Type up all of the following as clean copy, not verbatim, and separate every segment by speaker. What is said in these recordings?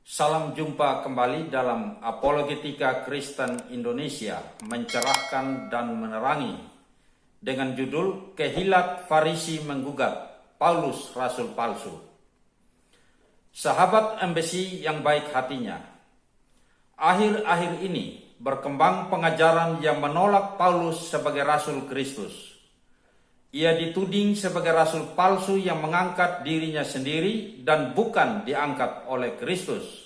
Speaker 1: Salam jumpa kembali dalam Apologetika Kristen Indonesia, mencerahkan dan menerangi, dengan judul Kehilat Farisi Menggugat, Paulus Rasul Palsu. Sahabat Embassy yang baik hatinya, akhir-akhir ini berkembang pengajaran yang menolak Paulus sebagai Rasul Kristus. Ia dituding sebagai rasul palsu yang mengangkat dirinya sendiri dan bukan diangkat oleh Kristus.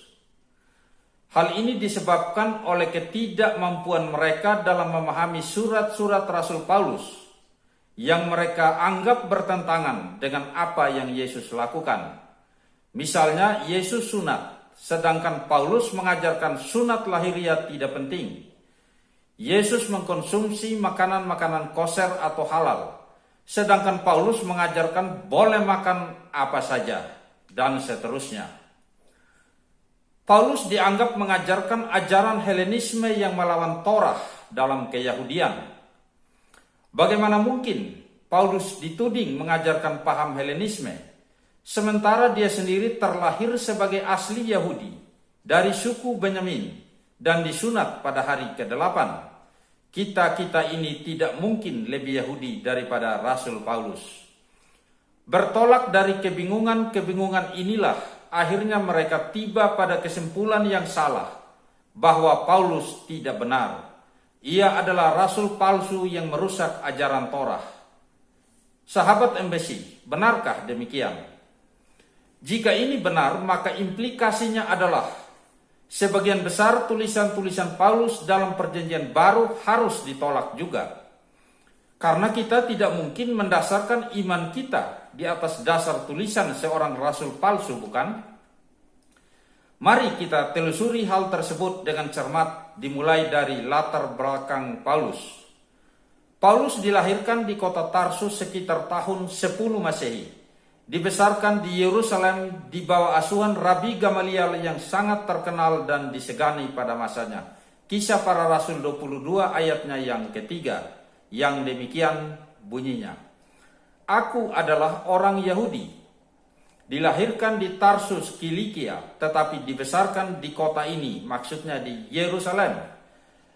Speaker 1: Hal ini disebabkan oleh ketidakmampuan mereka dalam memahami surat-surat Rasul Paulus yang mereka anggap bertentangan dengan apa yang Yesus lakukan. Misalnya Yesus sunat, sedangkan Paulus mengajarkan sunat lahiriah tidak penting. Yesus mengkonsumsi makanan-makanan kosher atau halal, sedangkan Paulus mengajarkan boleh makan apa saja, dan seterusnya. Paulus dianggap mengajarkan ajaran Helenisme yang melawan Torah dalam keyahudian. Bagaimana mungkin Paulus dituding mengajarkan paham Helenisme, sementara dia sendiri terlahir sebagai asli Yahudi dari suku Benyamin dan disunat pada hari ke-8. Kita ini tidak mungkin lebih Yahudi daripada Rasul Paulus. Bertolak dari kebingungan inilah akhirnya mereka tiba pada kesimpulan yang salah, bahwa Paulus tidak benar. Ia adalah rasul palsu yang merusak ajaran Torah. Sahabat Embassy, benarkah demikian? Jika ini benar, maka implikasinya adalah sebagian besar tulisan-tulisan Paulus dalam Perjanjian Baru harus ditolak juga. Karena kita tidak mungkin mendasarkan iman kita di atas dasar tulisan seorang rasul palsu, bukan? Mari kita telusuri hal tersebut dengan cermat, dimulai dari latar belakang Paulus. Paulus dilahirkan di kota Tarsus sekitar tahun 10 Masehi. Dibesarkan di Yerusalem di bawah asuhan Rabi Gamaliel yang sangat terkenal dan disegani pada masanya. Kisah Para Rasul 22 ayatnya yang ketiga, yang demikian bunyinya. Aku adalah orang Yahudi, dilahirkan di Tarsus, Kilikia, tetapi dibesarkan di kota ini, maksudnya di Yerusalem.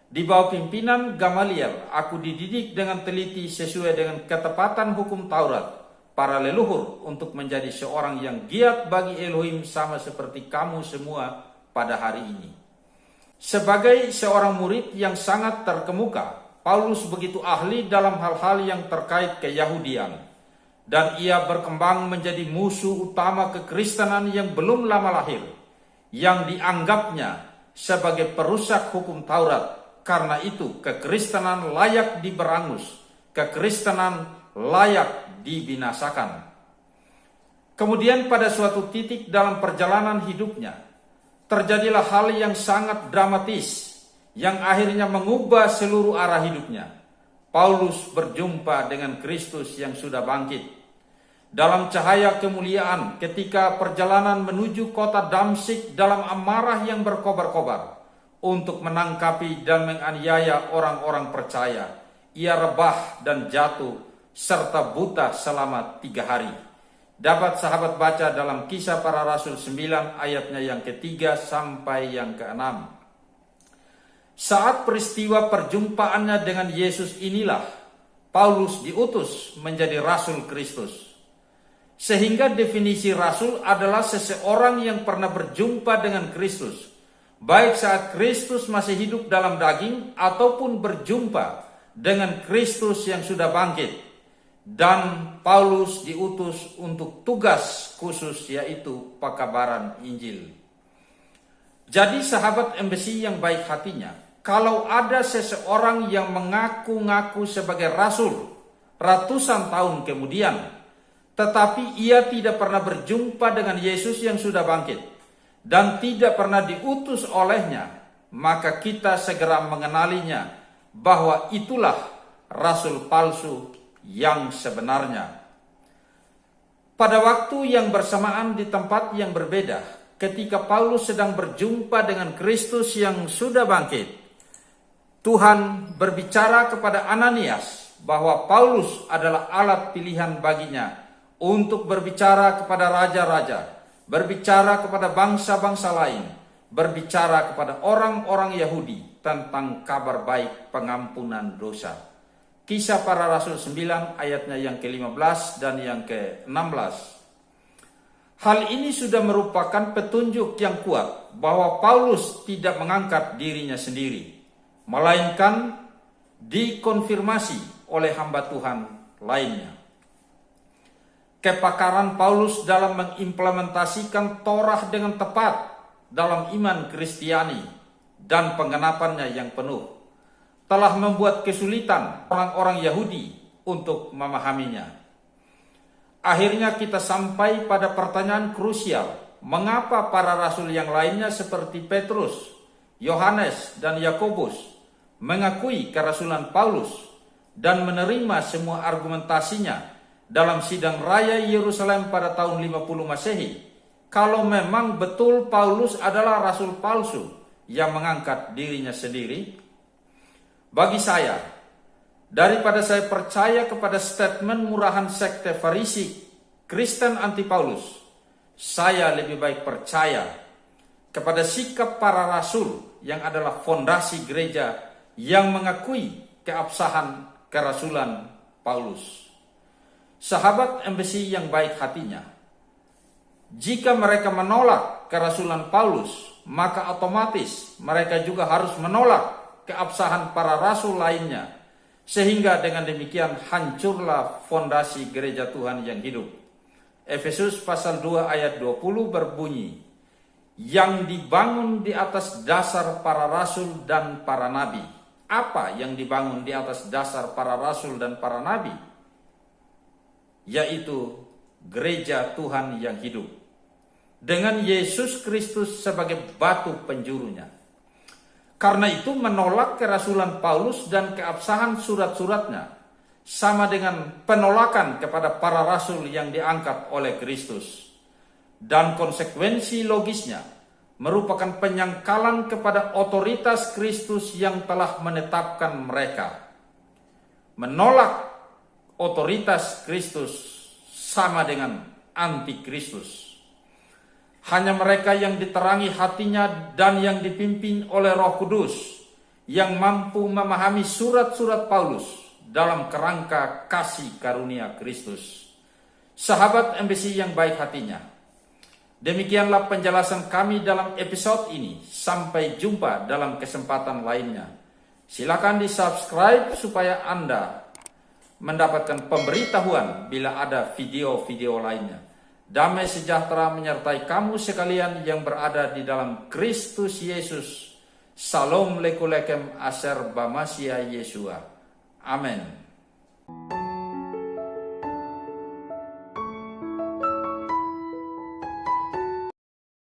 Speaker 1: Di bawah pimpinan Gamaliel, aku dididik dengan teliti sesuai dengan ketepatan hukum Taurat, para leluhur, untuk menjadi seorang yang giat bagi Elohim sama seperti kamu semua pada hari ini. Sebagai seorang murid yang sangat terkemuka, Paulus begitu ahli dalam hal-hal yang terkait keyahudian, dan ia berkembang menjadi musuh utama kekristenan yang belum lama lahir, yang dianggapnya sebagai perusak hukum Taurat. Karena itu kekristenan layak diberangus, kekristenan layak dibinasakan. Kemudian pada suatu titik dalam perjalanan hidupnya, terjadilah hal yang sangat dramatis yang akhirnya mengubah seluruh arah hidupnya. Paulus berjumpa dengan Kristus yang sudah bangkit. Dalam cahaya kemuliaan ketika perjalanan menuju kota Damsyik dalam amarah yang berkobar-kobar untuk menangkapi dan menganiaya orang-orang percaya, ia rebah dan jatuh serta buta selama 3 hari. Dapat sahabat baca dalam Kisah Para Rasul 9 ayatnya yang ketiga sampai yang ke-6. Saat peristiwa perjumpaannya dengan Yesus inilah Paulus diutus menjadi Rasul Kristus. Sehingga definisi rasul adalah seseorang yang pernah berjumpa dengan Kristus, baik saat Kristus masih hidup dalam daging ataupun berjumpa dengan Kristus yang sudah bangkit. Dan Paulus diutus untuk tugas khusus, yaitu pekabaran Injil. Jadi sahabat Embassy yang baik hatinya, kalau ada seseorang yang mengaku-ngaku sebagai rasul ratusan tahun kemudian, tetapi ia tidak pernah berjumpa dengan Yesus yang sudah bangkit dan tidak pernah diutus olehnya, maka kita segera mengenalinya bahwa itulah rasul palsu yang sebenarnya. Pada waktu yang bersamaan di tempat yang berbeda, ketika Paulus sedang berjumpa dengan Kristus yang sudah bangkit, Tuhan berbicara kepada Ananias bahwa Paulus adalah alat pilihan baginya untuk berbicara kepada raja-raja berbicara kepada bangsa-bangsa lain, berbicara kepada orang-orang Yahudi tentang kabar baik pengampunan dosa. Kisah Para Rasul 9 ayatnya yang ke-15 dan yang ke-16. Hal ini sudah merupakan petunjuk yang kuat bahwa Paulus tidak mengangkat dirinya sendiri, melainkan dikonfirmasi oleh hamba Tuhan lainnya. Kepakaran Paulus dalam mengimplementasikan Torah dengan tepat dalam iman Kristiani dan penggenapannya yang penuh telah membuat kesulitan orang-orang Yahudi untuk memahaminya. Akhirnya kita sampai pada pertanyaan krusial, mengapa para rasul yang lainnya seperti Petrus, Yohanes, dan Yakobus mengakui kerasulan Paulus dan menerima semua argumentasinya dalam sidang raya Yerusalem pada tahun 50 Masehi, kalau memang betul Paulus adalah rasul palsu yang mengangkat dirinya sendiri? Bagi saya, daripada saya percaya kepada statement murahan sekte Farisi Kristen anti Paulus, saya lebih baik percaya kepada sikap para rasul yang adalah fondasi gereja yang mengakui keabsahan kerasulan Paulus. Sahabat embassy yang baik hatinya, jika mereka menolak kerasulan Paulus, maka otomatis mereka juga harus menolak keabsahan para rasul lainnya, sehingga dengan demikian hancurlah fondasi gereja Tuhan yang hidup. Efesus pasal 2 ayat 20 berbunyi, yang dibangun di atas dasar para rasul dan para nabi. Apa yang dibangun di atas dasar para rasul dan para nabi? Yaitu gereja Tuhan yang hidup, dengan Yesus Kristus sebagai batu penjurunya. Karena itu menolak kerasulan Paulus dan keabsahan surat-suratnya sama dengan penolakan kepada para rasul yang diangkat oleh Kristus. Dan konsekuensi logisnya merupakan penyangkalan kepada otoritas Kristus yang telah menetapkan mereka. Menolak otoritas Kristus sama dengan anti-Kristus. Hanya mereka yang diterangi hatinya dan yang dipimpin oleh Roh Kudus yang mampu memahami surat-surat Paulus dalam kerangka kasih karunia Kristus. Sahabat embassy yang baik hatinya, demikianlah penjelasan kami dalam episode ini. Sampai jumpa dalam kesempatan lainnya. Silakan di-subscribe supaya Anda mendapatkan pemberitahuan bila ada video-video lainnya. Damai sejahtera menyertai kamu sekalian yang berada di dalam Kristus Yesus. Salom lekulekem aser bamasia Yesua. Amin.